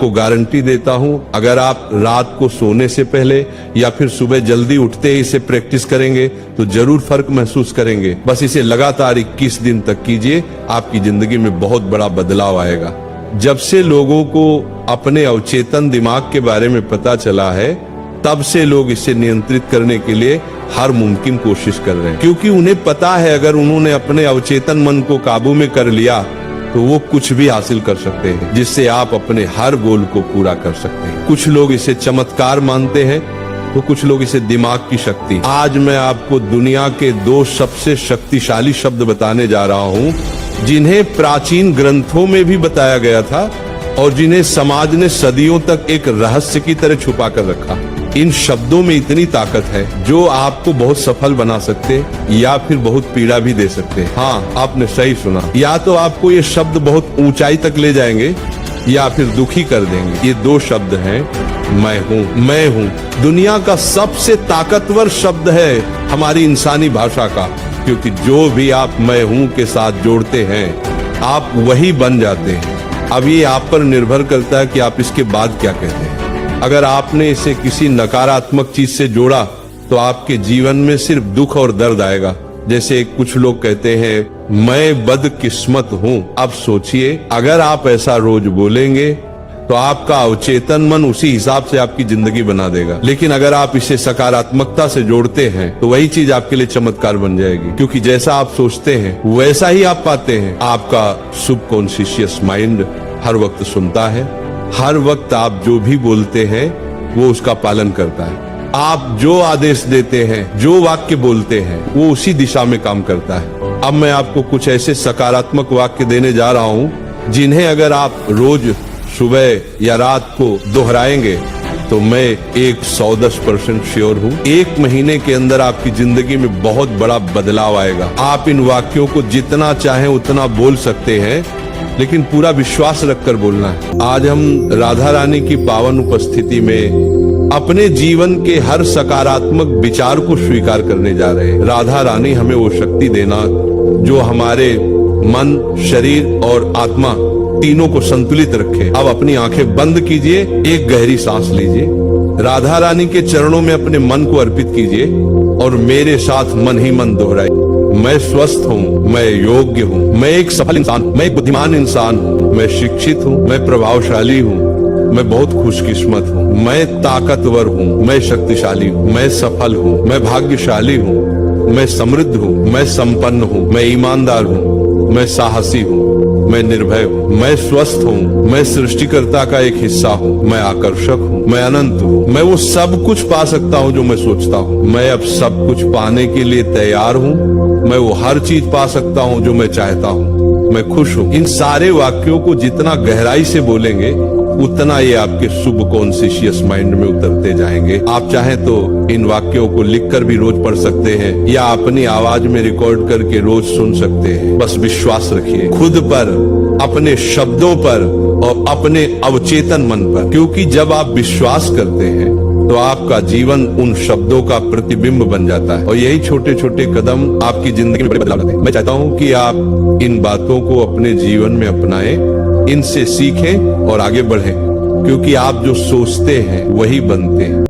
को गारंटी देता हूं, अगर आप रात को सोने से पहले या फिर सुबह जल्दी उठते ही इसे प्रैक्टिस करेंगे तो जरूर फर्क महसूस करेंगे। बस इसे लगातार 21 दिन तक कीजिए, आपकी जिंदगी में बहुत बड़ा बदलाव आएगा। जब से लोगों को अपने अवचेतन दिमाग के बारे में पता चला है, तब से लोग इसे नियंत्रित करने के लिए हर मुमकिन कोशिश कर रहे हैं, क्योंकि उन्हें पता है अगर उन्होंने अपने अवचेतन मन को काबू में कर लिया तो वो कुछ भी हासिल कर सकते हैं, जिससे आप अपने हर गोल को पूरा कर सकते हैं। कुछ लोग इसे चमत्कार मानते हैं तो कुछ लोग इसे दिमाग की शक्ति। आज मैं आपको दुनिया के 2 सबसे शक्तिशाली शब्द बताने जा रहा हूँ, जिन्हें प्राचीन ग्रंथों में भी बताया गया था और जिन्हें समाज ने सदियों तक एक रहस्य की तरह छुपा कर रखा। इन शब्दों में इतनी ताकत है जो आपको बहुत सफल बना सकते या फिर बहुत पीड़ा भी दे सकते। हाँ, आपने सही सुना, या तो आपको ये शब्द बहुत ऊंचाई तक ले जाएंगे या फिर दुखी कर देंगे। ये 2 शब्द हैं, मैं हूँ। मैं हूँ दुनिया का सबसे ताकतवर शब्द है हमारी इंसानी भाषा का, क्योंकि जो भी आप मैं हूँ के साथ जोड़ते हैं आप वही बन जाते हैं। अब ये आप पर निर्भर करता है कि आप इसके बाद क्या कहते हैं। अगर आपने इसे किसी नकारात्मक चीज से जोड़ा तो आपके जीवन में सिर्फ दुख और दर्द आएगा। जैसे कुछ लोग कहते हैं मैं बदकिस्मत हूँ। अब सोचिए, अगर आप ऐसा रोज बोलेंगे तो आपका अवचेतन मन उसी हिसाब से आपकी जिंदगी बना देगा। लेकिन अगर आप इसे सकारात्मकता से जोड़ते हैं तो वही चीज आपके लिए चमत्कार बन जाएगी, क्योंकि जैसा आप सोचते हैं वैसा ही आप पाते हैं। आपका सबकॉन्शियस माइंड हर वक्त सुनता है, हर वक्त आप जो भी बोलते हैं वो उसका पालन करता है। आप जो आदेश देते हैं, जो वाक्य बोलते हैं, वो उसी दिशा में काम करता है। अब मैं आपको कुछ ऐसे सकारात्मक वाक्य देने जा रहा हूं जिन्हें अगर आप रोज सुबह या रात को दोहराएंगे तो मैं 110% श्योर हूँ 1 महीने के अंदर आपकी जिंदगी में बहुत बड़ा बदलाव आएगा। आप इन वाक्यों को जितना चाहें उतना बोल सकते हैं, लेकिन पूरा विश्वास रखकर बोलना है। आज हम राधा रानी की पावन उपस्थिति में अपने जीवन के हर सकारात्मक विचार को स्वीकार करने जा रहे हैं। राधा रानी हमें वो शक्ति देना जो हमारे मन, शरीर और आत्मा तीनों को संतुलित रखे। अब अपनी आंखें बंद कीजिए, एक गहरी सांस लीजिए, राधा रानी के चरणों में अपने मन को अर्पित कीजिए और मेरे साथ मन ही मन दोहराइए। मैं स्वस्थ हूँ, मैं योग्य हूँ, मैं एक सफल इंसान, मैं एक बुद्धिमान इंसान हूँ, मैं शिक्षित हूँ, मैं प्रभावशाली हूँ, मैं बहुत खुशकिस्मत हूँ, मैं ताकतवर हूँ, मैं शक्तिशाली हूँ, मैं सफल हूँ, मैं भाग्यशाली हूँ, मैं समृद्ध हूँ, मैं संपन्न हूँ, मैं ईमानदार हूँ, मैं साहसी हूँ, मैं निर्भय हूँ, मैं स्वस्थ हूँ, मैं सृष्टिकर्ता का एक हिस्सा हूँ, मैं आकर्षक हूँ, मैं अनंत हूँ, मैं वो सब कुछ पा सकता हूँ जो मैं सोचता हूँ, मैं अब सब कुछ पाने के लिए तैयार हूँ, मैं वो हर चीज पा सकता हूँ जो मैं चाहता हूँ, मैं खुश हूँ। इन सारे वाक्यों को जितना गहराई से बोलेंगे उतना ये आपके सबकॉन्शियस माइंड में उतरते जाएंगे। आप चाहें तो इन वाक्यों को लिखकर भी रोज पढ़ सकते हैं या अपनी आवाज में रिकॉर्ड करके रोज सुन सकते हैं। बस विश्वास रखिए खुद पर, अपने शब्दों पर और अपने अवचेतन मन पर, क्योंकि जब आप विश्वास करते हैं तो आपका जीवन उन शब्दों का प्रतिबिंब बन जाता है और यही छोटे छोटे कदम आपकी जिंदगी में बड़े बदलाव लाते हैं। मैं चाहता हूं कि आप इन बातों को अपने जीवन में अपनाएं, इनसे सीखें और आगे बढ़ें, क्योंकि आप जो सोचते हैं वही बनते हैं।